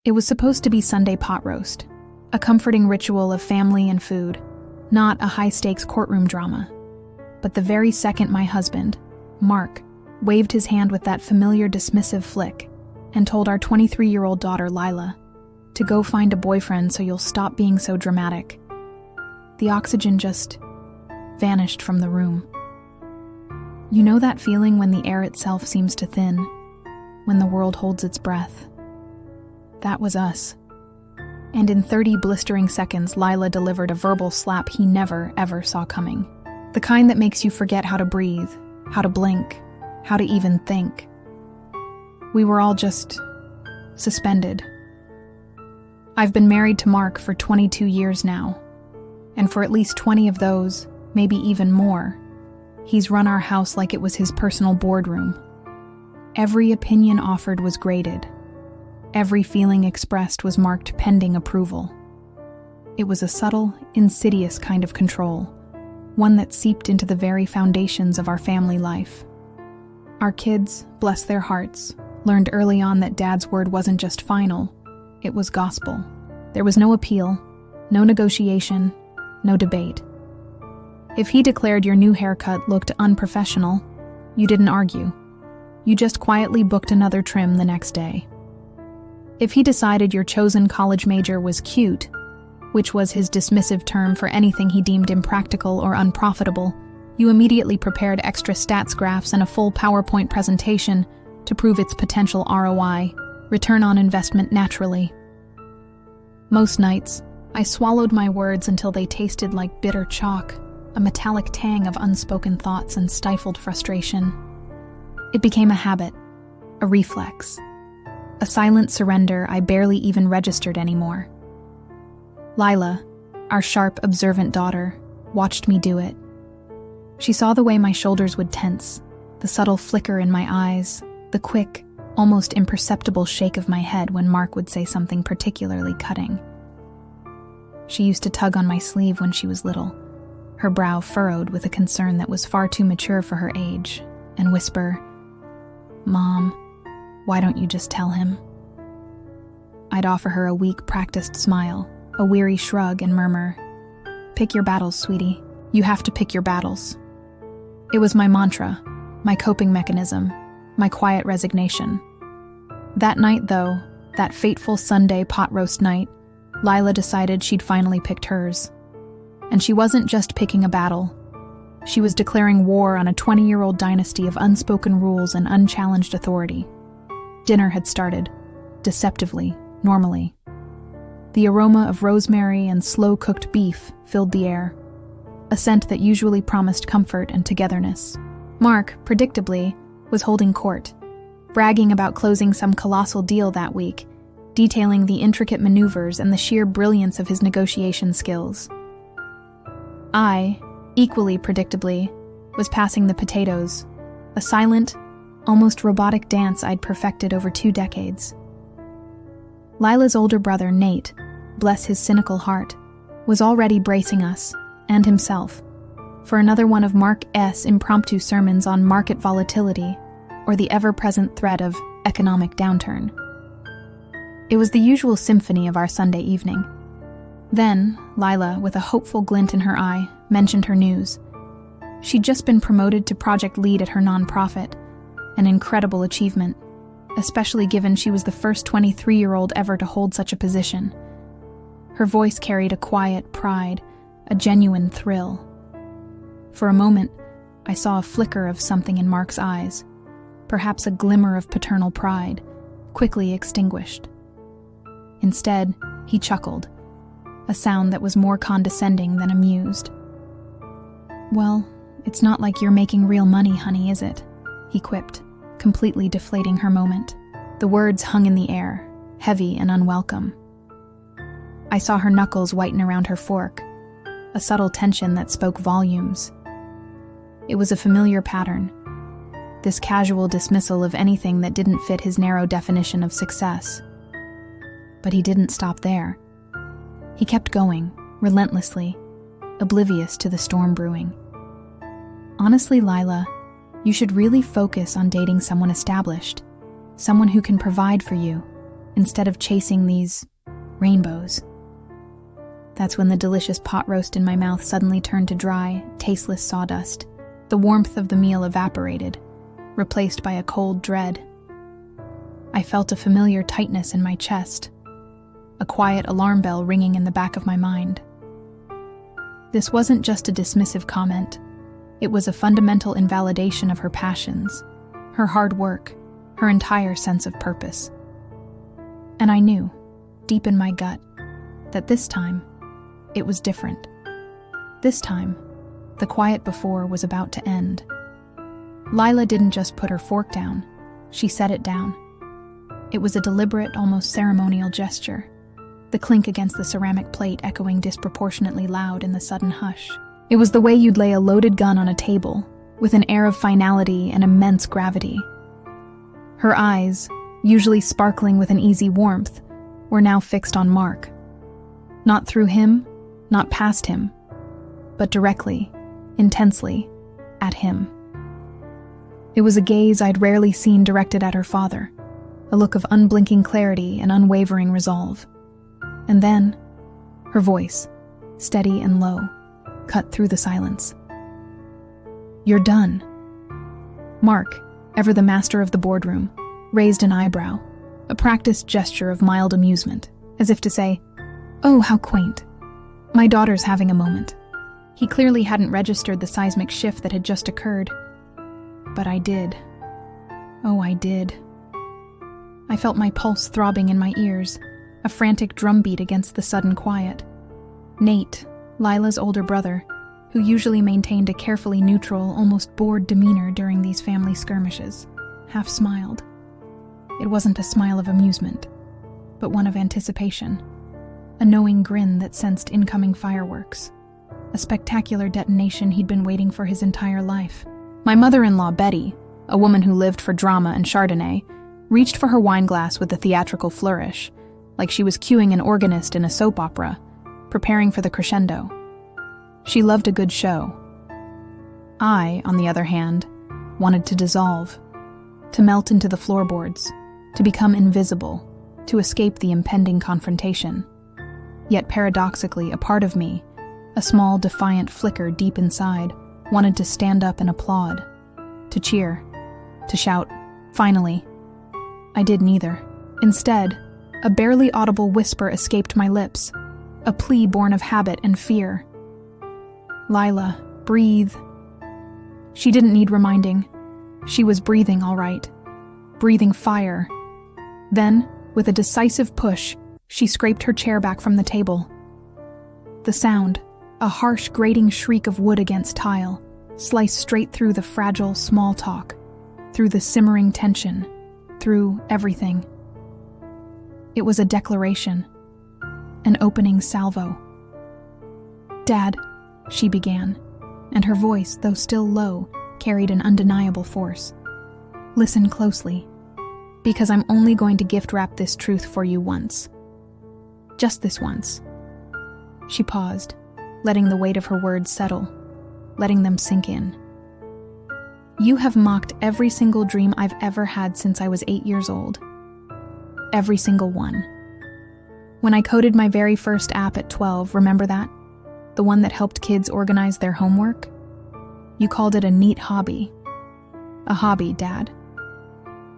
It was supposed to be Sunday pot roast, a comforting ritual of family and food, not a high-stakes courtroom drama. But the very second my husband, Mark, waved his hand with that familiar dismissive flick and told our 23-year-old daughter, Lila, to go find a boyfriend so you'll stop being so dramatic, the oxygen just vanished from the room. You know that feeling when the air itself seems to thin, when the world holds its breath? That was us. And in 30 blistering seconds, Lila delivered a verbal slap he never, ever saw coming. The kind that makes you forget how to breathe, how to blink, how to even think. We were all just suspended. I've been married to Mark for 22 years now, and for at least 20 of those, maybe even more, he's run our house like it was his personal boardroom. Every opinion offered was graded. Every feeling expressed was marked pending approval. It was a subtle, insidious kind of control, one that seeped into the very foundations of our family life. Our kids, bless their hearts, learned early on that Dad's word wasn't just final, it was gospel. There was no appeal, no negotiation, no debate. If he declared your new haircut looked unprofessional, you didn't argue. You just quietly booked another trim the next day. If he decided your chosen college major was cute, which was his dismissive term for anything he deemed impractical or unprofitable, you immediately prepared extra stats graphs and a full PowerPoint presentation to prove its potential ROI, return on investment naturally. Most nights, I swallowed my words until they tasted like bitter chalk, a metallic tang of unspoken thoughts and stifled frustration. It became a habit, a reflex, a silent surrender I barely even registered anymore. Lila, our sharp, observant daughter, watched me do it. She saw the way my shoulders would tense, the subtle flicker in my eyes, the quick, almost imperceptible shake of my head when Mark would say something particularly cutting. She used to tug on my sleeve when she was little, her brow furrowed with a concern that was far too mature for her age, and whisper, "Mom, why don't you just tell him?" I'd offer her a weak, practiced smile, a weary shrug, and murmur, "Pick your battles, sweetie. You have to pick your battles." It was my mantra, my coping mechanism, my quiet resignation. That night, though, that fateful Sunday pot roast night, Lila decided she'd finally picked hers. And she wasn't just picking a battle. She was declaring war on a 20-year-old dynasty of unspoken rules and unchallenged authority. Dinner had started, deceptively, normally. The aroma of rosemary and slow-cooked beef filled the air, a scent that usually promised comfort and togetherness. Mark, predictably, was holding court, bragging about closing some colossal deal that week, detailing the intricate maneuvers and the sheer brilliance of his negotiation skills. I, equally predictably, was passing the potatoes, a silent, almost robotic dance I'd perfected over 2 decades. Lila's older brother, Nate, bless his cynical heart, was already bracing us, and himself, for another one of Mark's impromptu sermons on market volatility or the ever-present threat of economic downturn. It was the usual symphony of our Sunday evening. Then, Lila, with a hopeful glint in her eye, mentioned her news. She'd just been promoted to project lead at her nonprofit, an incredible achievement, especially given she was the first 23-year-old ever to hold such a position. Her voice carried a quiet pride, a genuine thrill. For a moment, I saw a flicker of something in Mark's eyes, perhaps a glimmer of paternal pride, quickly extinguished. Instead, he chuckled, a sound that was more condescending than amused. "Well, it's not like you're making real money, honey, is it?" he quipped, completely deflating her moment. The words hung in the air, heavy and unwelcome. I saw her knuckles whiten around her fork, a subtle tension that spoke volumes. It was a familiar pattern, this casual dismissal of anything that didn't fit his narrow definition of success. But he didn't stop there. He kept going, relentlessly, oblivious to the storm brewing. "Honestly, Lila, you should really focus on dating someone established, someone who can provide for you, instead of chasing these rainbows. That's when the delicious pot roast in my mouth suddenly turned to dry, tasteless sawdust. The warmth of the meal evaporated, replaced by a cold dread. I felt a familiar tightness in my chest, a quiet alarm bell ringing in the back of my mind. This wasn't just a dismissive comment. It was a fundamental invalidation of her passions, her hard work, her entire sense of purpose. And I knew, deep in my gut, that this time, it was different. This time, the quiet before was about to end. Lila didn't just put her fork down, she set it down. It was a deliberate, almost ceremonial gesture, the clink against the ceramic plate echoing disproportionately loud in the sudden hush. It was the way you'd lay a loaded gun on a table, with an air of finality and immense gravity. Her eyes, usually sparkling with an easy warmth, were now fixed on Mark. Not through him, not past him, but directly, intensely, at him. It was a gaze I'd rarely seen directed at her father, a look of unblinking clarity and unwavering resolve. And then, her voice, steady and low, cut through the silence. "You're done." Mark, ever the master of the boardroom, raised an eyebrow, a practiced gesture of mild amusement, as if to say, "Oh, how quaint. My daughter's having a moment." He clearly hadn't registered the seismic shift that had just occurred. But I did. Oh, I did. I felt my pulse throbbing in my ears, a frantic drumbeat against the sudden quiet. Nate, Lila's older brother, who usually maintained a carefully neutral, almost bored demeanor during these family skirmishes, half smiled. It wasn't a smile of amusement, but one of anticipation, a knowing grin that sensed incoming fireworks, a spectacular detonation he'd been waiting for his entire life. My mother-in-law, Betty, a woman who lived for drama and Chardonnay, reached for her wine glass with a theatrical flourish, like she was cueing an organist in a soap opera, preparing for the crescendo. She loved a good show. I, on the other hand, wanted to dissolve, to melt into the floorboards, to become invisible, to escape the impending confrontation. Yet paradoxically, a part of me, a small defiant flicker deep inside, wanted to stand up and applaud, to cheer, to shout, "Finally." I did neither. Instead, a barely audible whisper escaped my lips, a plea born of habit and fear. "Lila, breathe." She didn't need reminding. She was breathing all right, breathing fire. Then, with a decisive push, she scraped her chair back from the table. The sound, a harsh grating shriek of wood against tile, sliced straight through the fragile small talk, through the simmering tension, through everything. It was a declaration, an opening salvo. "Dad," she began, and her voice, though still low, carried an undeniable force. "Listen closely, because I'm only going to gift wrap this truth for you once. Just this once." She paused, letting the weight of her words settle, letting them sink in. "You have mocked every single dream I've ever had since I was 8 years old. Every single one. When I coded my very first app at 12, remember that? The one that helped kids organize their homework? You called it a neat hobby. A hobby, Dad.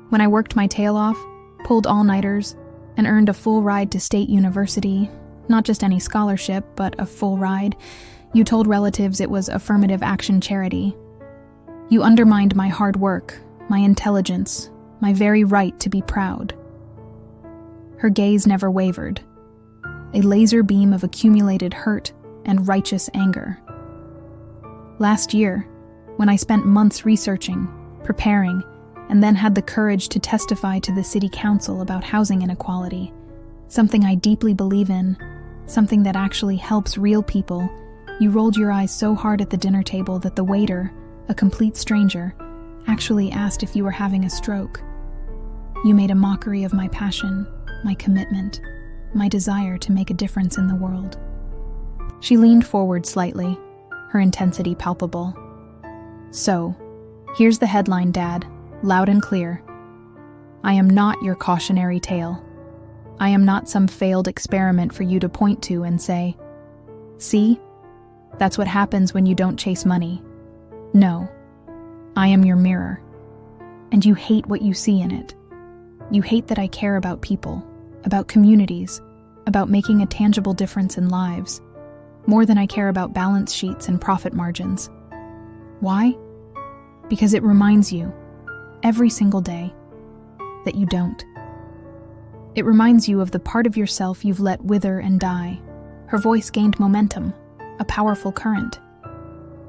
When I worked my tail off, pulled all-nighters, and earned a full ride to State University, not just any scholarship, but a full ride, you told relatives it was affirmative action charity. You undermined my hard work, my intelligence, my very right to be proud." Her gaze never wavered, a laser beam of accumulated hurt and righteous anger. Last year, when I spent months researching, preparing, and then had the courage to testify to the city council about housing inequality, something I deeply believe in, something that actually helps real people, you rolled your eyes so hard at the dinner table that the waiter, a complete stranger, actually asked if you were having a stroke. You made a mockery of my passion, my commitment, my desire to make a difference in the world. She leaned forward slightly, her intensity palpable. "So, here's the headline, Dad, loud and clear. I am not your cautionary tale. I am not some failed experiment for you to point to and say, "See? That's what happens when you don't chase money." No, I am your mirror, and you hate what you see in it. You hate that I care about people, about communities, about making a tangible difference in lives, more than I care about balance sheets and profit margins. Why? Because it reminds you, every single day, that you don't. It reminds you of the part of yourself you've let wither and die. Her voice gained momentum, a powerful current.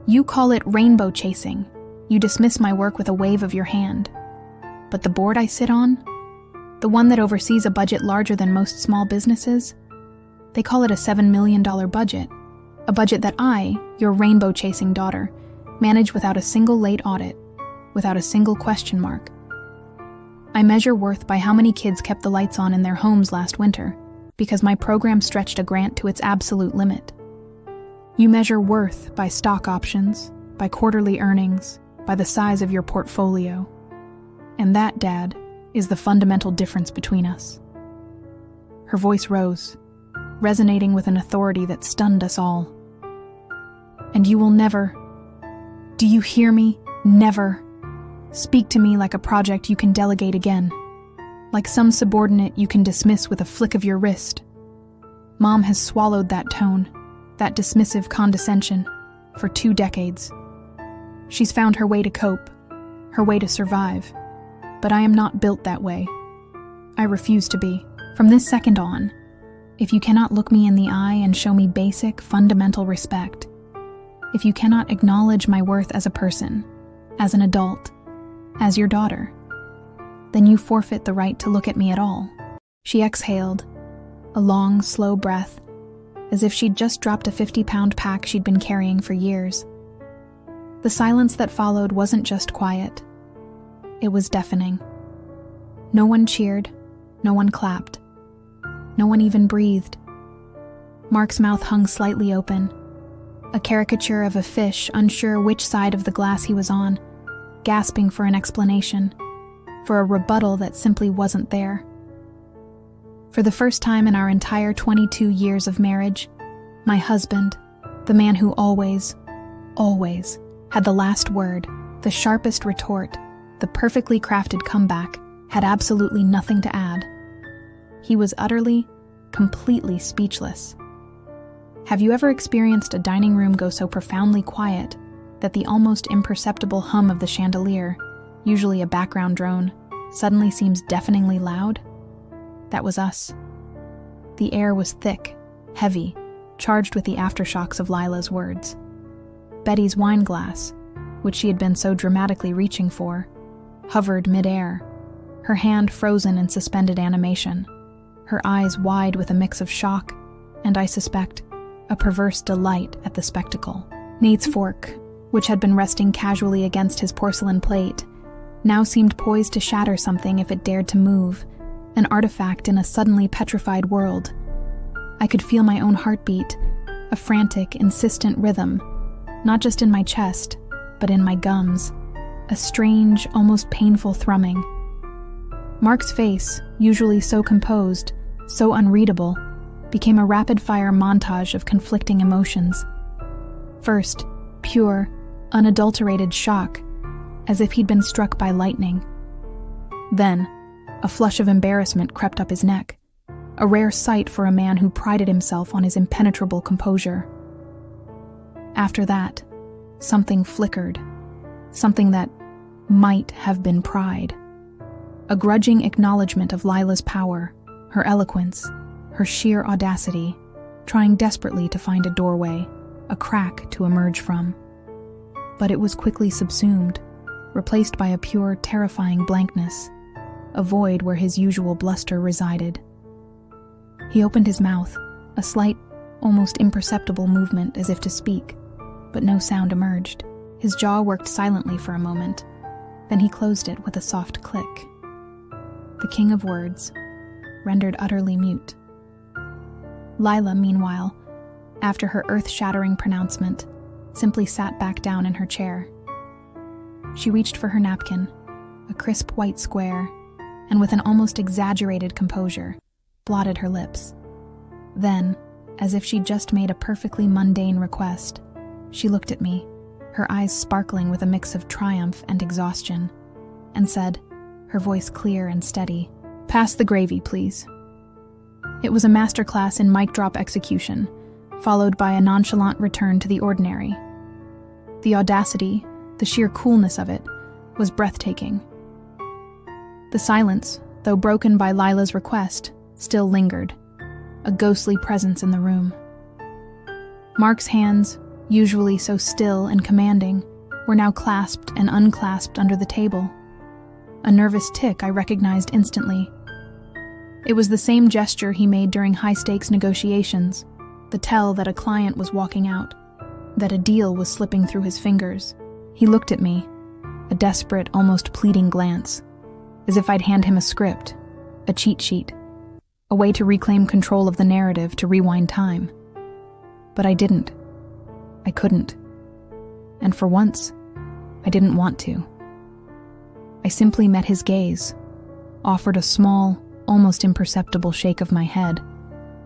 You call it rainbow chasing. You dismiss my work with a wave of your hand. But the board I sit on, the one that oversees a budget larger than most small businesses, they call it a $7 million budget, a budget that I, your rainbow-chasing daughter, manage without a single late audit, without a single question mark. I measure worth by how many kids kept the lights on in their homes last winter, because my program stretched a grant to its absolute limit. You measure worth by stock options, by quarterly earnings, by the size of your portfolio. And that, Dad, is the fundamental difference between us. Her voice rose, resonating with an authority that stunned us all. And you will never, do you hear me? Never speak to me like a project you can delegate again, like some subordinate you can dismiss with a flick of your wrist. Mom has swallowed that tone, that dismissive condescension, for 2 decades. She's found her way to cope, her way to survive, but I am not built that way. I refuse to be. From this second on, if you cannot look me in the eye and show me basic, fundamental respect, if you cannot acknowledge my worth as a person, as an adult, as your daughter, then you forfeit the right to look at me at all. She exhaled, a long, slow breath, as if she'd just dropped a 50-pound pack she'd been carrying for years. The silence that followed wasn't just quiet. It was deafening. No one cheered, no one clapped, no one even breathed. Mark's mouth hung slightly open, a caricature of a fish unsure which side of the glass he was on, gasping for an explanation, for a rebuttal that simply wasn't there. For the first time in our entire 22 years of marriage, my husband, the man who always had the last word, the sharpest retort, the perfectly crafted comeback, had absolutely nothing to add. He was utterly, completely speechless. Have you ever experienced a dining room go so profoundly quiet that the almost imperceptible hum of the chandelier, usually a background drone, suddenly seems deafeningly loud? That was us. The air was thick, heavy, charged with the aftershocks of Lila's words. Betty's wine glass, which she had been so dramatically reaching for, hovered mid-air, her hand frozen in suspended animation, her eyes wide with a mix of shock and, I suspect, a perverse delight at the spectacle. Nate's fork, which had been resting casually against his porcelain plate, now seemed poised to shatter something if it dared to move, an artifact in a suddenly petrified world. I could feel my own heartbeat, a frantic, insistent rhythm, not just in my chest, but in my gums, a strange, almost painful thrumming. Mark's face, usually so composed, so unreadable, became a rapid-fire montage of conflicting emotions. First, pure, unadulterated shock, as if he'd been struck by lightning. Then, a flush of embarrassment crept up his neck, a rare sight for a man who prided himself on his impenetrable composure. After that, something flickered, something that might have been pride. A grudging acknowledgement of Lila's power, her eloquence, her sheer audacity, trying desperately to find a doorway, a crack to emerge from. But it was quickly subsumed, replaced by a pure, terrifying blankness, a void where his usual bluster resided. He opened his mouth, a slight, almost imperceptible movement as if to speak, but no sound emerged. His jaw worked silently for a moment, then he closed it with a soft click. The king of words, rendered utterly mute. Lila, meanwhile, after her earth-shattering pronouncement, simply sat back down in her chair. She reached for her napkin, a crisp white square, and with an almost exaggerated composure, blotted her lips. Then, as if she'd just made a perfectly mundane request, she looked at me, her eyes sparkling with a mix of triumph and exhaustion, and said, her voice clear and steady, "Pass the gravy, please." It was a masterclass in mic drop execution, followed by a nonchalant return to the ordinary. The audacity, the sheer coolness of it, was breathtaking. The silence, though broken by Lila's request, still lingered, a ghostly presence in the room. Mark's hands, usually so still and commanding, were now clasped and unclasped under the table. A nervous tick I recognized instantly. It was the same gesture he made during high-stakes negotiations, the tell that a client was walking out, that a deal was slipping through his fingers. He looked at me, a desperate, almost pleading glance, as if I'd hand him a script, a cheat sheet, a way to reclaim control of the narrative, to rewind time. But I didn't. I couldn't. And for once, I didn't want to. I simply met his gaze, offered a small, almost imperceptible shake of my head,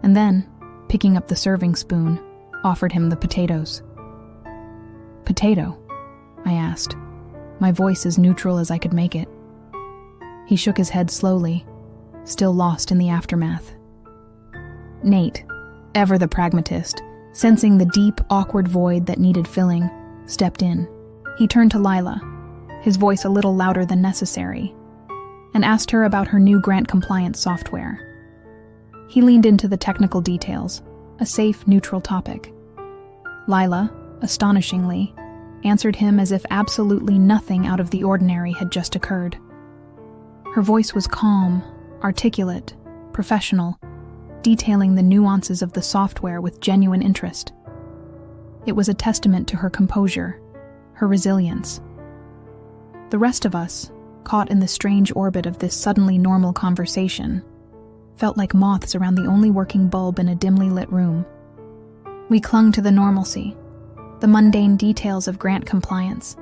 and then, picking up the serving spoon, offered him the potatoes. "Potato?" I asked, my voice as neutral as I could make it. He shook his head slowly, still lost in the aftermath. Nate, ever the pragmatist, sensing the deep, awkward void that needed filling, stepped in. He turned to Lila, his voice a little louder than necessary, and asked her about her new grant compliance software. He leaned into the technical details, a safe, neutral topic. Lila, astonishingly, answered him as if absolutely nothing out of the ordinary had just occurred. Her voice was calm, articulate, professional, detailing the nuances of the software with genuine interest. It was a testament to her composure, her resilience. The rest of us, caught in the strange orbit of this suddenly normal conversation, felt like moths around the only working bulb in a dimly lit room. We clung to the normalcy, the mundane details of grant compliance,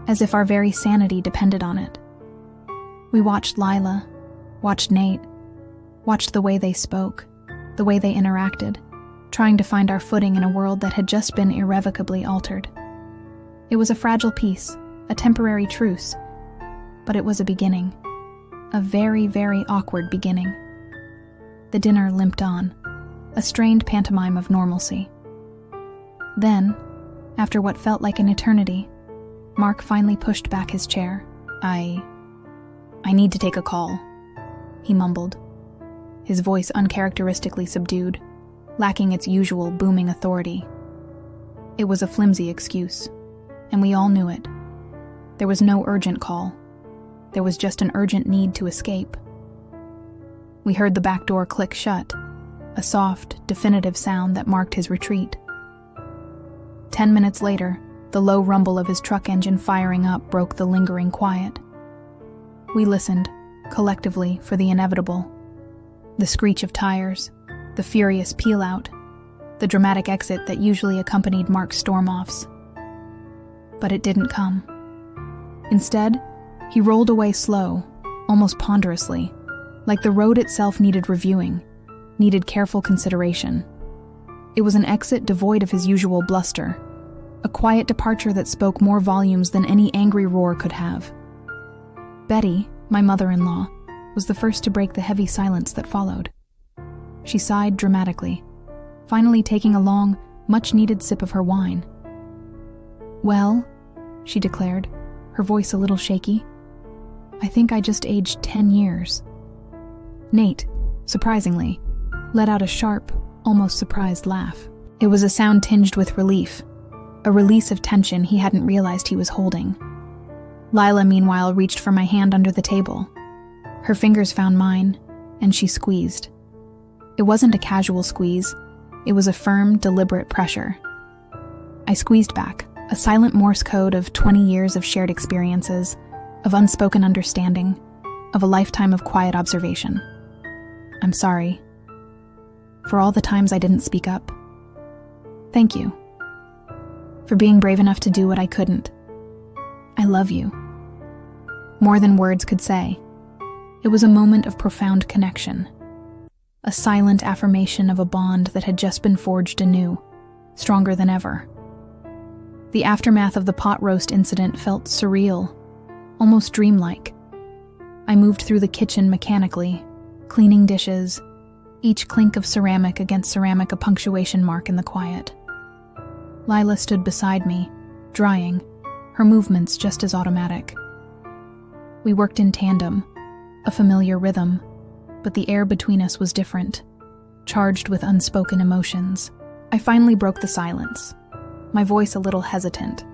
as if our very sanity depended on it. We watched Lila, watched Nate, watched the way they spoke, the way they interacted, trying to find our footing in a world that had just been irrevocably altered. It was a fragile peace, a temporary truce, but it was a beginning, a very, very awkward beginning. The dinner limped on, a strained pantomime of normalcy. Then, after what felt like an eternity, Mark finally pushed back his chair. I need to take a call," he mumbled, his voice uncharacteristically subdued, lacking its usual booming authority. It was a flimsy excuse, and we all knew it. There was no urgent call. There was just an urgent need to escape. We heard the back door click shut, a soft, definitive sound that marked his retreat. 10 minutes later, the low rumble of his truck engine firing up broke the lingering quiet. We listened, collectively, for the inevitable. The screech of tires, the furious peel-out, the dramatic exit that usually accompanied Mark's storm-offs. But it didn't come. Instead, he rolled away slow, almost ponderously, like the road itself needed reviewing, needed careful consideration. It was an exit devoid of his usual bluster, a quiet departure that spoke more volumes than any angry roar could have. Betty, my mother-in-law, was the first to break the heavy silence that followed. She sighed dramatically, finally taking a long, much-needed sip of her wine. "Well," she declared, her voice a little shaky, "I think I just aged 10 years. Nate, surprisingly, let out a sharp, almost surprised laugh. It was a sound tinged with relief, a release of tension he hadn't realized he was holding. Lila, meanwhile, reached for my hand under the table. Her fingers found mine, and she squeezed. It wasn't a casual squeeze. It was a firm, deliberate pressure. I squeezed back, a silent Morse code of 20 years of shared experiences, of unspoken understanding, of a lifetime of quiet observation. I'm sorry. For all the times I didn't speak up. Thank you. For being brave enough to do what I couldn't. I love you. More than words could say. It was a moment of profound connection. a silent affirmation of a bond that had just been forged anew, stronger than ever. The aftermath of the pot roast incident felt surreal, almost dreamlike. I moved through the kitchen mechanically, cleaning dishes, each clink of ceramic against ceramic a punctuation mark in the quiet. Lila stood beside me, drying, her movements just as automatic. We worked in tandem, a familiar rhythm, but the air between us was different, charged with unspoken emotions. I finally broke the silence, my voice a little hesitant.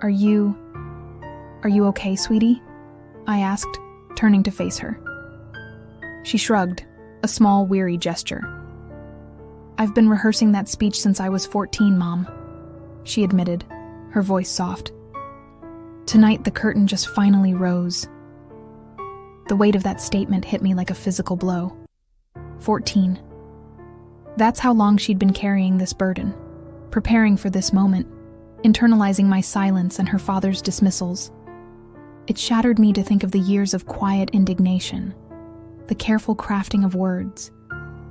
Are you okay, sweetie?" I asked, turning to face her. She shrugged, a small, weary gesture. "I've been rehearsing that speech since I was 14, Mom," she admitted, her voice soft. Tonight, the curtain just finally rose. The weight of that statement hit me like a physical blow. 14. That's how long she'd been carrying this burden, preparing for this moment, internalizing my silence and her father's dismissals. It shattered me to think of the years of quiet indignation, the careful crafting of words,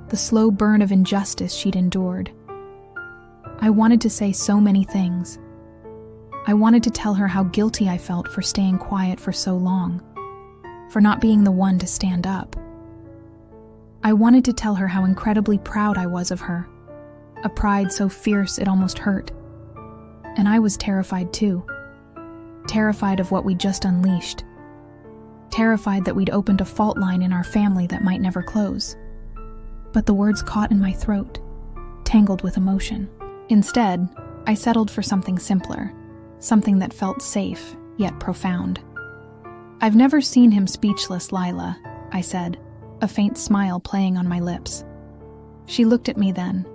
the slow burn of injustice she'd endured. I wanted to say so many things. I wanted to tell her how guilty I felt for staying quiet for so long, for not being the one to stand up. I wanted to tell her how incredibly proud I was of her, a pride so fierce it almost hurt. And I was terrified too. Terrified of what we'd just unleashed. Terrified that we'd opened a fault line in our family that might never close. But the words caught in my throat, tangled with emotion. Instead, I settled for something simpler, something that felt safe, yet profound. "I've never seen him speechless, Lila," I said, a faint smile playing on my lips. She looked at me then,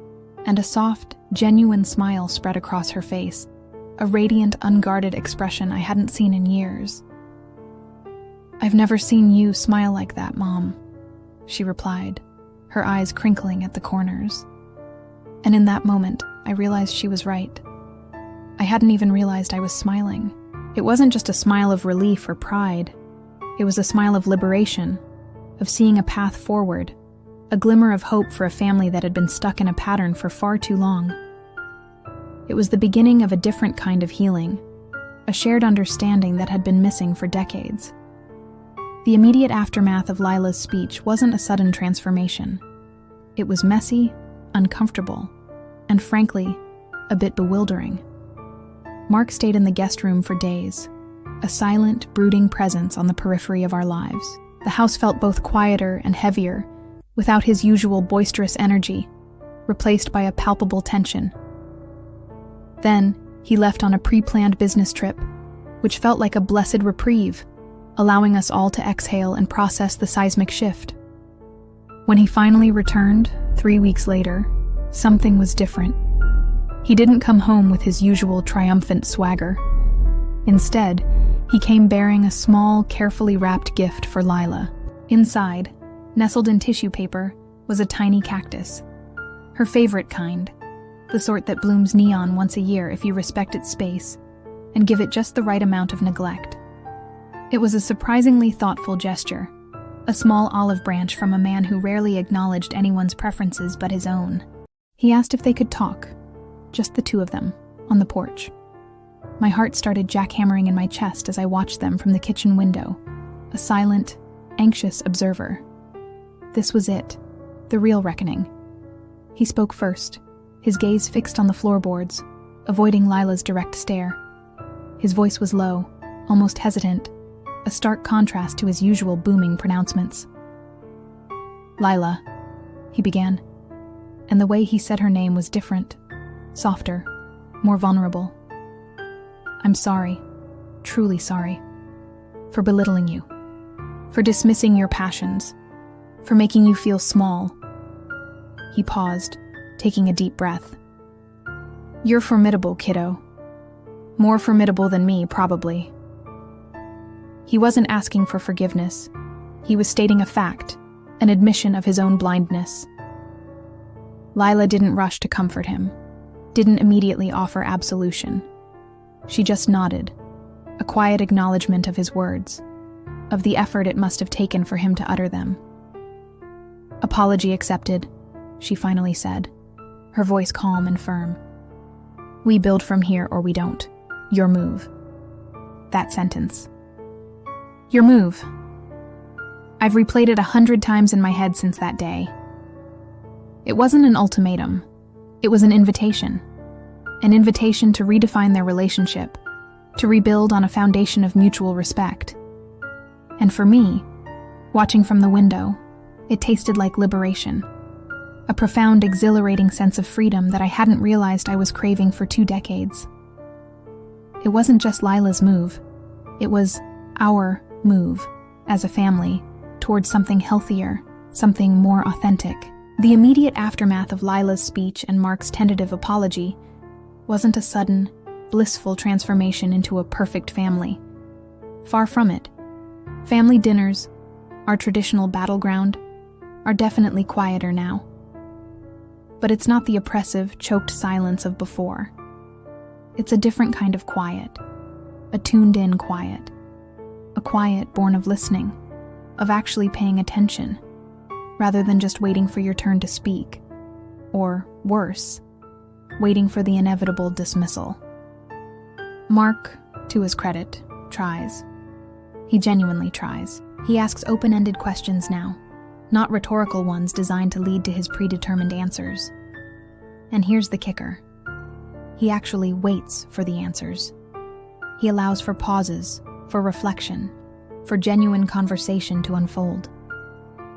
and a soft, genuine smile spread across her face, a radiant, unguarded expression I hadn't seen in years. "I've never seen you smile like that, Mom," she replied, her eyes crinkling at the corners. And in that moment, I realized she was right. I hadn't even realized I was smiling. It wasn't just a smile of relief or pride. It was a smile of liberation, of seeing a path forward, a glimmer of hope for a family that had been stuck in a pattern for far too long. It was the beginning of a different kind of healing, a shared understanding that had been missing for decades. The immediate aftermath of Lila's speech wasn't a sudden transformation. It was messy, uncomfortable, and frankly, a bit bewildering. Mark stayed in the guest room for days, a silent, brooding presence on the periphery of our lives. The house felt both quieter and heavier, without his usual boisterous energy, replaced by a palpable tension. Then, he left on a pre-planned business trip, which felt like a blessed reprieve, allowing us all to exhale and process the seismic shift. When he finally returned, 3 weeks later, something was different. He didn't come home with his usual triumphant swagger. Instead, he came bearing a small, carefully wrapped gift for Lila. Inside, nestled in tissue paper, was a tiny cactus. Her favorite kind, the sort that blooms neon once a year if you respect its space and give it just the right amount of neglect. It was a surprisingly thoughtful gesture, a small olive branch from a man who rarely acknowledged anyone's preferences but his own. He asked if they could talk, just the two of them, on the porch. My heart started jackhammering in my chest as I watched them from the kitchen window, a silent, anxious observer. This was it, the real reckoning. He spoke first, his gaze fixed on the floorboards, avoiding Lila's direct stare. His voice was low, almost hesitant, a stark contrast to his usual booming pronouncements. "Lila," he began, and the way he said her name was different, softer, more vulnerable. "I'm sorry, truly sorry, for belittling you, for dismissing your passions, for making you feel small." He paused, taking a deep breath. "You're formidable, kiddo. More formidable than me, probably." He wasn't asking for forgiveness. He was stating a fact, an admission of his own blindness. Lila didn't rush to comfort him, didn't immediately offer absolution. She just nodded, a quiet acknowledgement of his words, of the effort it must have taken for him to utter them. "Apology accepted," she finally said, her voice calm and firm. "We build from here or we don't. Your move." That sentence. Your move. I've replayed it 100 times in my head since that day. It wasn't an ultimatum. It was an invitation. An invitation to redefine their relationship, to rebuild on a foundation of mutual respect. And for me, watching from the window, it tasted like liberation. A profound, exhilarating sense of freedom that I hadn't realized I was craving for 2 decades. It wasn't just Lila's move. It was our move, as a family, towards something healthier, something more authentic. The immediate aftermath of Lila's speech and Mark's tentative apology wasn't a sudden, blissful transformation into a perfect family. Far from it. Family dinners, our traditional battleground, are definitely quieter now. But it's not the oppressive, choked silence of before. It's a different kind of quiet, a tuned-in quiet. A quiet born of listening, of actually paying attention, rather than just waiting for your turn to speak. Or, worse, waiting for the inevitable dismissal. Mark, to his credit, tries. He genuinely tries. He asks open-ended questions now, not rhetorical ones designed to lead to his predetermined answers. And here's the kicker. He actually waits for the answers. He allows for pauses, for reflection, for genuine conversation to unfold.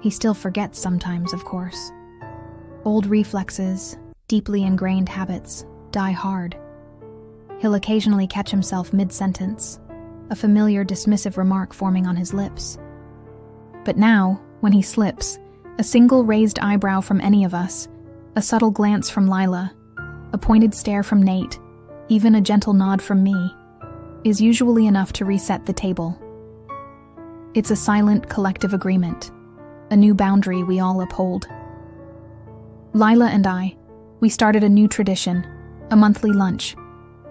He still forgets sometimes, of course. Old reflexes, deeply ingrained habits, die hard. He'll occasionally catch himself mid-sentence, a familiar dismissive remark forming on his lips. But now, when he slips, a single raised eyebrow from any of us, a subtle glance from Lila, a pointed stare from Nate, even a gentle nod from me, is usually enough to reset the table. It's a silent, collective agreement, a new boundary we all uphold. Lila and I, we started a new tradition, a monthly lunch,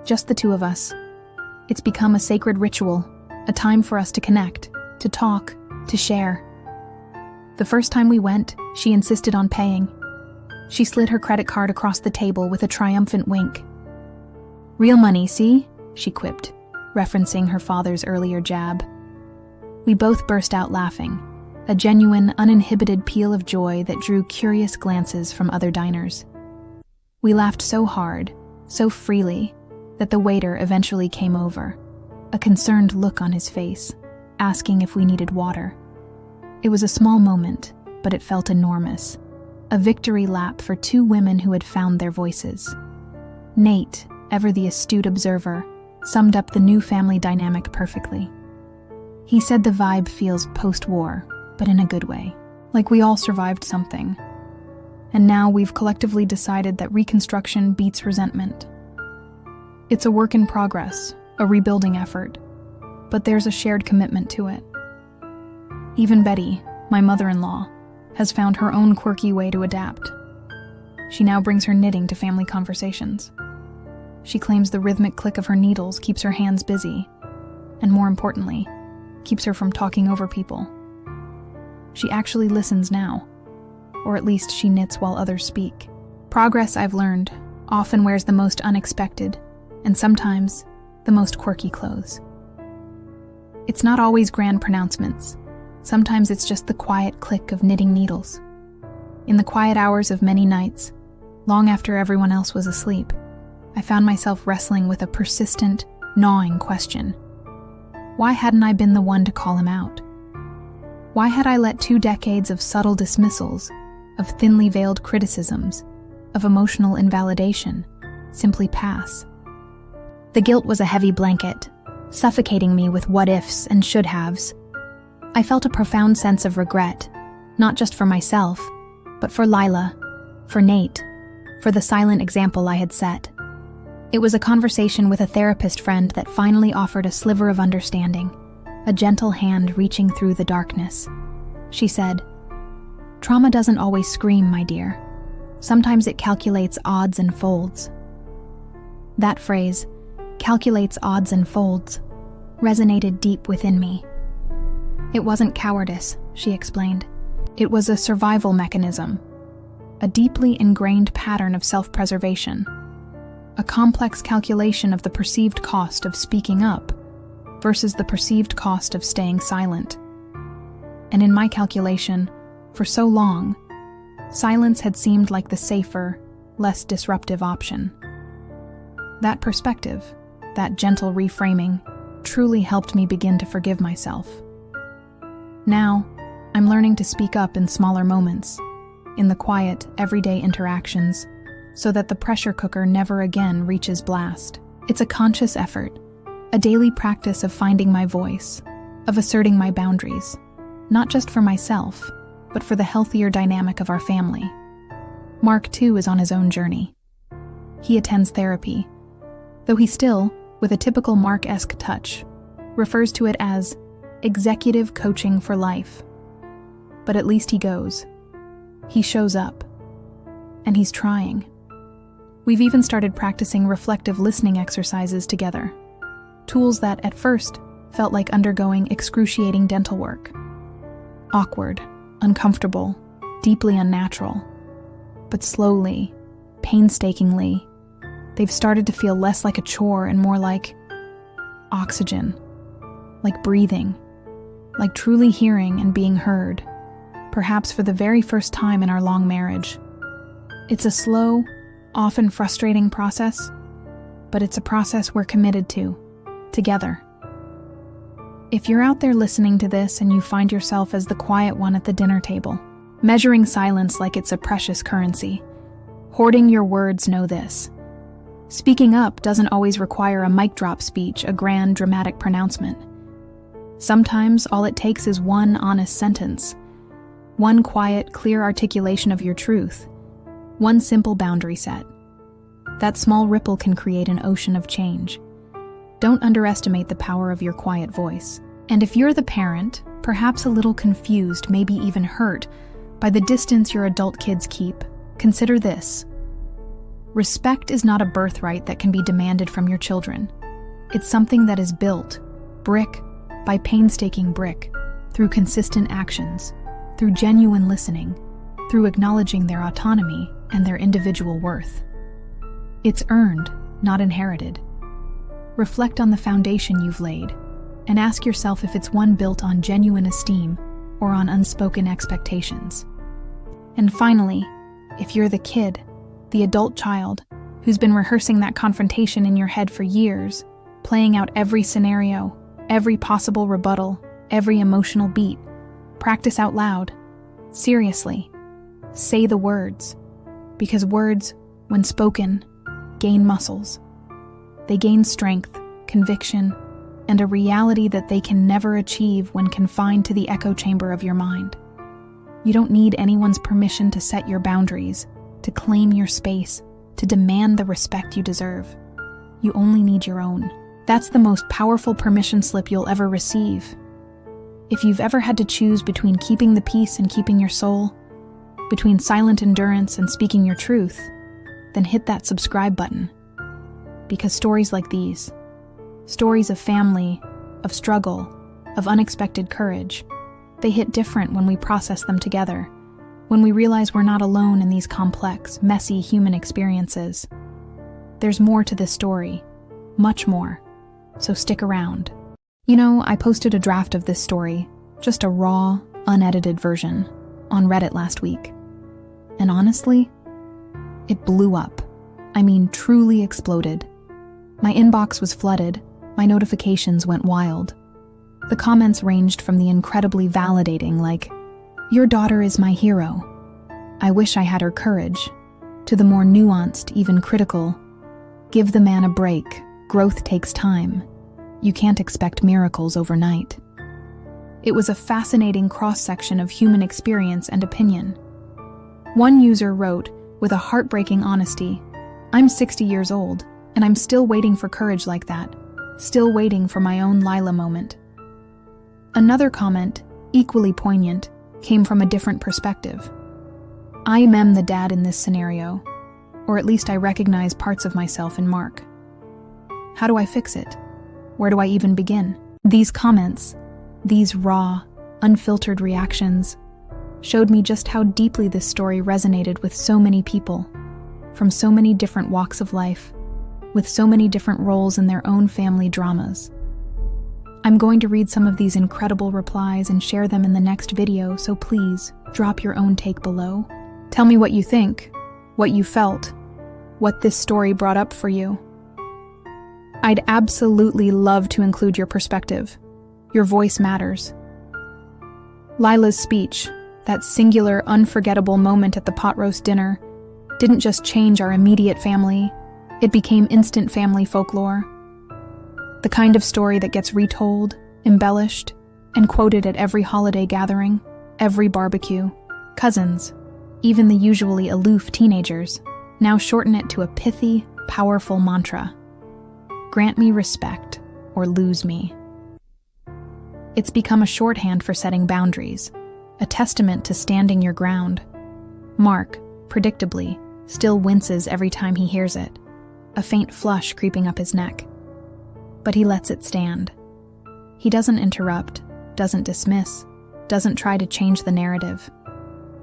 just the two of us. It's become a sacred ritual, a time for us to connect, to talk, to share. The first time we went, she insisted on paying. She slid her credit card across the table with a triumphant wink. "Real money, see?" she quipped, referencing her father's earlier jab. We both burst out laughing, a genuine, uninhibited peal of joy that drew curious glances from other diners. We laughed so hard, so freely, that the waiter eventually came over, a concerned look on his face, asking if we needed water. It was a small moment, but it felt enormous, a victory lap for 2 women who had found their voices. Nate, ever the astute observer, summed up the new family dynamic perfectly. He said the vibe feels post-war, but in a good way, like we all survived something. And now we've collectively decided that reconstruction beats resentment. It's a work in progress, a rebuilding effort, but there's a shared commitment to it. Even Betty, my mother-in-law, has found her own quirky way to adapt. She now brings her knitting to family conversations. She claims the rhythmic click of her needles keeps her hands busy, and more importantly, keeps her from talking over people. She actually listens now, or at least she knits while others speak. Progress, I've learned, often wears the most unexpected, and sometimes the most quirky clothes. It's not always grand pronouncements. Sometimes it's just the quiet click of knitting needles. In the quiet hours of many nights, long after everyone else was asleep, I found myself wrestling with a persistent, gnawing question. Why hadn't I been the one to call him out? Why had I let 2 decades of subtle dismissals, of thinly veiled criticisms, of emotional invalidation, simply pass? The guilt was a heavy blanket, suffocating me with what-ifs and should-haves. I felt a profound sense of regret, not just for myself, but for Lila, for Nate, for the silent example I had set. It was a conversation with a therapist friend that finally offered a sliver of understanding, a gentle hand reaching through the darkness. She said, "Trauma doesn't always scream, my dear. Sometimes it calculates odds and folds." That phrase, "calculates odds and folds," resonated deep within me. It wasn't cowardice, she explained. It was a survival mechanism, a deeply ingrained pattern of self-preservation, a complex calculation of the perceived cost of speaking up versus the perceived cost of staying silent. And in my calculation, for so long, silence had seemed like the safer, less disruptive option. That perspective, that gentle reframing, truly helped me begin to forgive myself. Now, I'm learning to speak up in smaller moments, in the quiet, everyday interactions, so that the pressure cooker never again reaches blast. It's a conscious effort, a daily practice of finding my voice, of asserting my boundaries, not just for myself, but for the healthier dynamic of our family. Mark, too, is on his own journey. He attends therapy, though he still, with a typical Mark-esque touch, refers to it as executive coaching for life. But at least he goes. He shows up. And he's trying. We've even started practicing reflective listening exercises together. Tools that, at first, felt like undergoing excruciating dental work. Awkward, uncomfortable, deeply unnatural. But slowly, painstakingly, they've started to feel less like a chore and more like oxygen, like breathing, like truly hearing and being heard, perhaps for the very first time in our long marriage. It's a slow, often frustrating process, but it's a process we're committed to, together. If you're out there listening to this and you find yourself as the quiet one at the dinner table, measuring silence like it's a precious currency, hoarding your words, know this. Speaking up doesn't always require a mic drop speech, a grand, dramatic pronouncement. Sometimes all it takes is one honest sentence, one quiet, clear articulation of your truth, one simple boundary set. That small ripple can create an ocean of change. Don't underestimate the power of your quiet voice. And if you're the parent, perhaps a little confused, maybe even hurt, by the distance your adult kids keep, consider this. Respect is not a birthright that can be demanded from your children. It's something that is built, brick by painstaking brick, through consistent actions, through genuine listening, through acknowledging their autonomy and their individual worth. It's earned, not inherited. Reflect on the foundation you've laid, and ask yourself if it's one built on genuine esteem or on unspoken expectations. And finally, if you're the kid, the adult child, who's been rehearsing that confrontation in your head for years, playing out every scenario, every possible rebuttal, every emotional beat, practice out loud. Seriously. Say the words. Because words, when spoken, gain muscles. They gain strength, conviction, and a reality that they can never achieve when confined to the echo chamber of your mind. You don't need anyone's permission to set your boundaries, to claim your space, to demand the respect you deserve. You only need your own. That's the most powerful permission slip you'll ever receive. If you've ever had to choose between keeping the peace and keeping your soul, between silent endurance and speaking your truth, then hit that subscribe button. Because stories like these, stories of family, of struggle, of unexpected courage, they hit different when we process them together, when we realize we're not alone in these complex, messy human experiences. There's more to this story, much more, so stick around. You know, I posted a draft of this story, just a raw, unedited version, on Reddit last week. And honestly, it blew up. I mean, truly exploded. My inbox was flooded, my notifications went wild. The comments ranged from the incredibly validating, like, "Your daughter is my hero. I wish I had her courage," to the more nuanced, even critical, "Give the man a break. Growth takes time. You can't expect miracles overnight." It was a fascinating cross-section of human experience and opinion. One user wrote, with a heartbreaking honesty, "I'm 60 years old, and I'm still waiting for courage like that, still waiting for my own Lila moment." Another comment, equally poignant, came from a different perspective. "I am the dad in this scenario, or at least I recognize parts of myself in Mark. How do I fix it? Where do I even begin?" These comments, these raw, unfiltered reactions, showed me just how deeply this story resonated with so many people, from so many different walks of life, with so many different roles in their own family dramas. I'm going to read some of these incredible replies and share them in the next video, so please drop your own take below. Tell me what you think, what you felt, what this story brought up for you. I'd absolutely love to include your perspective. Your voice matters. Lila's speech, that singular, unforgettable moment at the pot roast dinner, didn't just change our immediate family, it became instant family folklore. The kind of story that gets retold, embellished, and quoted at every holiday gathering, every barbecue. Cousins, even the usually aloof teenagers, now shorten it to a pithy, powerful mantra. Grant me respect, or lose me. It's become a shorthand for setting boundaries, a testament to standing your ground. Mark, predictably, still winces every time he hears it, a faint flush creeping up his neck. But he lets it stand. He doesn't interrupt, doesn't dismiss, doesn't try to change the narrative.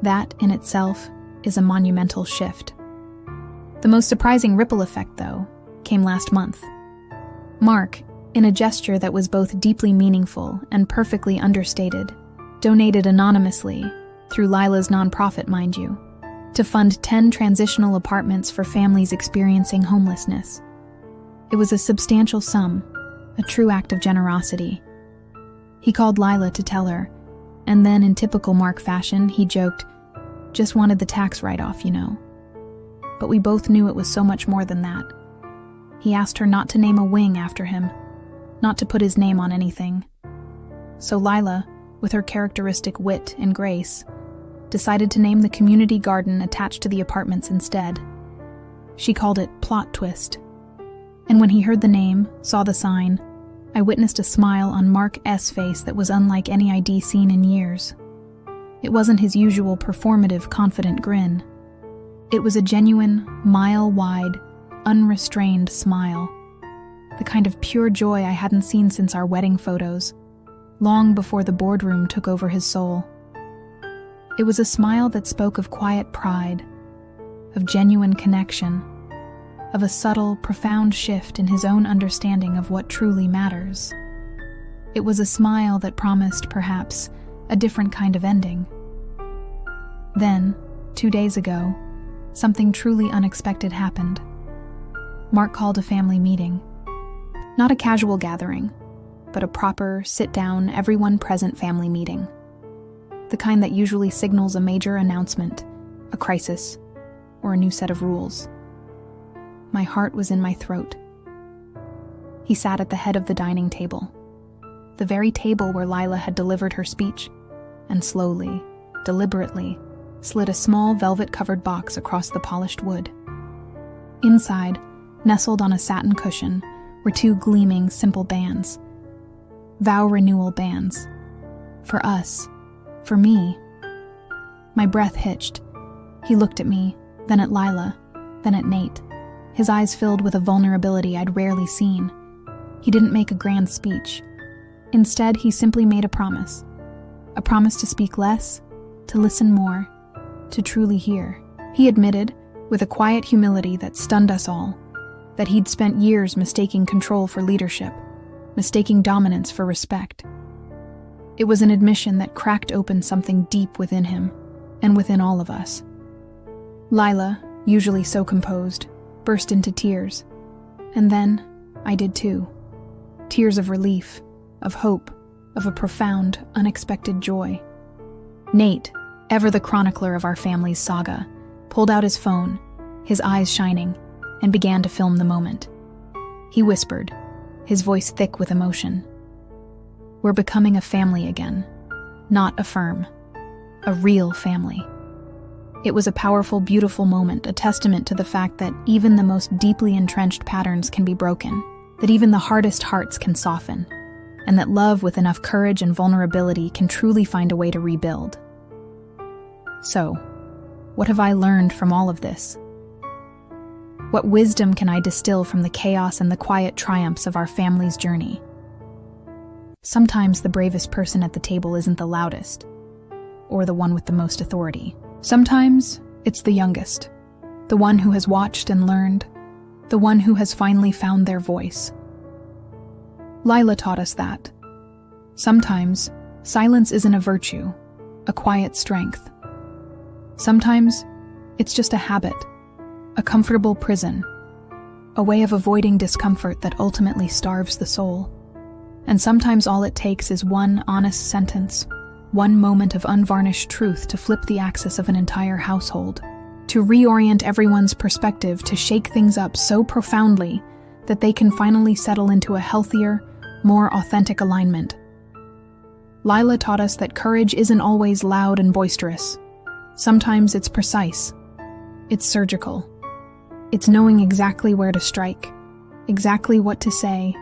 That, in itself, is a monumental shift. The most surprising ripple effect, though, came last month. Mark, in a gesture that was both deeply meaningful and perfectly understated, donated anonymously, through Lila's nonprofit, mind you, to fund 10 transitional apartments for families experiencing homelessness. It was a substantial sum, a true act of generosity. He called Lila to tell her, and then in typical Mark fashion, he joked, "Just wanted the tax write-off, you know." But we both knew it was so much more than that. He asked her not to name a wing after him, not to put his name on anything. So Lila, with her characteristic wit and grace, decided to name the community garden attached to the apartments instead. She called it Plot Twist. And when he heard the name, saw the sign, I witnessed a smile on Mark S.'s face that was unlike any I'd seen in years. It wasn't his usual performative, confident grin. It was a genuine, mile-wide, unrestrained smile. The kind of pure joy I hadn't seen since our wedding photos, long before the boardroom took over his soul. It was a smile that spoke of quiet pride, of genuine connection, of a subtle, profound shift in his own understanding of what truly matters. It was a smile that promised, perhaps, a different kind of ending. Then, 2 days ago, something truly unexpected happened. Mark called a family meeting. Not a casual gathering, but a proper, sit-down, everyone-present family meeting. The kind that usually signals a major announcement, a crisis, or a new set of rules. My heart was in my throat. He sat at the head of the dining table, the very table where Lila had delivered her speech, and slowly, deliberately, slid a small velvet-covered box across the polished wood. Inside, nestled on a satin cushion, were 2 gleaming, simple bands. Vow renewal bands. For us. For me. My breath hitched. He looked at me, then at Lila, then at Nate, his eyes filled with a vulnerability I'd rarely seen. He didn't make a grand speech. Instead, he simply made a promise. A promise to speak less, to listen more, to truly hear. He admitted, with a quiet humility that stunned us all, that he'd spent years mistaking control for leadership, mistaking dominance for respect. It was an admission that cracked open something deep within him, and within all of us. Lila, usually so composed, burst into tears. And then, I did too. Tears of relief, of hope, of a profound, unexpected joy. Nate, ever the chronicler of our family's saga, pulled out his phone, his eyes shining, and began to film the moment. He whispered, his voice thick with emotion. "We're becoming a family again. Not a firm. A real family." It was a powerful, beautiful moment, a testament to the fact that even the most deeply entrenched patterns can be broken, that even the hardest hearts can soften, and that love with enough courage and vulnerability can truly find a way to rebuild. So, what have I learned from all of this? What wisdom can I distill from the chaos and the quiet triumphs of our family's journey? Sometimes the bravest person at the table isn't the loudest. or the one with the most authority. Sometimes it's the youngest, the one who has watched and learned, the one who has finally found their voice. Lila taught us that sometimes silence isn't a virtue, a quiet strength. Sometimes it's just a habit, a comfortable prison, a way of avoiding discomfort that ultimately starves the soul. And sometimes all it takes is one honest sentence, one moment of unvarnished truth to flip the axis of an entire household, to reorient everyone's perspective, to shake things up so profoundly that they can finally settle into a healthier, more authentic alignment. Lila taught us that courage isn't always loud and boisterous. Sometimes it's precise. It's surgical. It's knowing exactly where to strike, exactly what to say,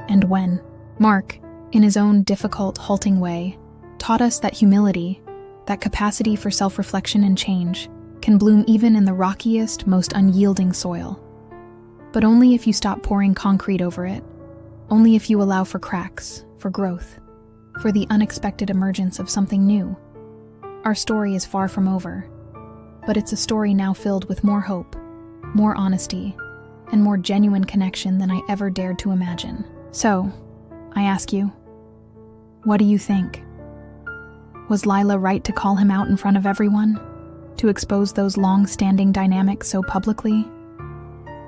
and when. Mark, in his own difficult, halting way, taught us that humility, that capacity for self-reflection and change, can bloom even in the rockiest, most unyielding soil. But only if you stop pouring concrete over it, only if you allow for cracks, for growth, for the unexpected emergence of something new. Our story is far from over, but it's a story now filled with more hope, more honesty, and more genuine connection than I ever dared to imagine. So, I ask you, what do you think? Was Lila right to call him out in front of everyone? To expose those long-standing dynamics so publicly?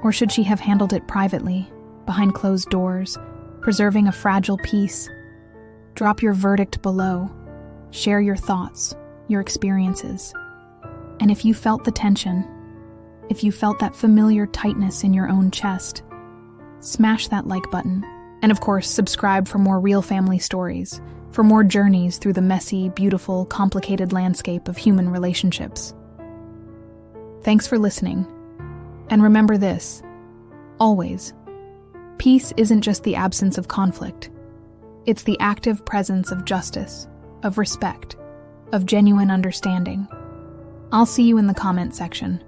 Or should she have handled it privately, behind closed doors, preserving a fragile peace? Drop your verdict below. Share your thoughts, your experiences. And if you felt the tension, if you felt that familiar tightness in your own chest, smash that like button. And of course, subscribe for more real family stories, for more journeys through the messy, beautiful, complicated landscape of human relationships. Thanks for listening. And remember this, always, peace isn't just the absence of conflict. It's the active presence of justice, of respect, of genuine understanding. I'll see you in the comment section.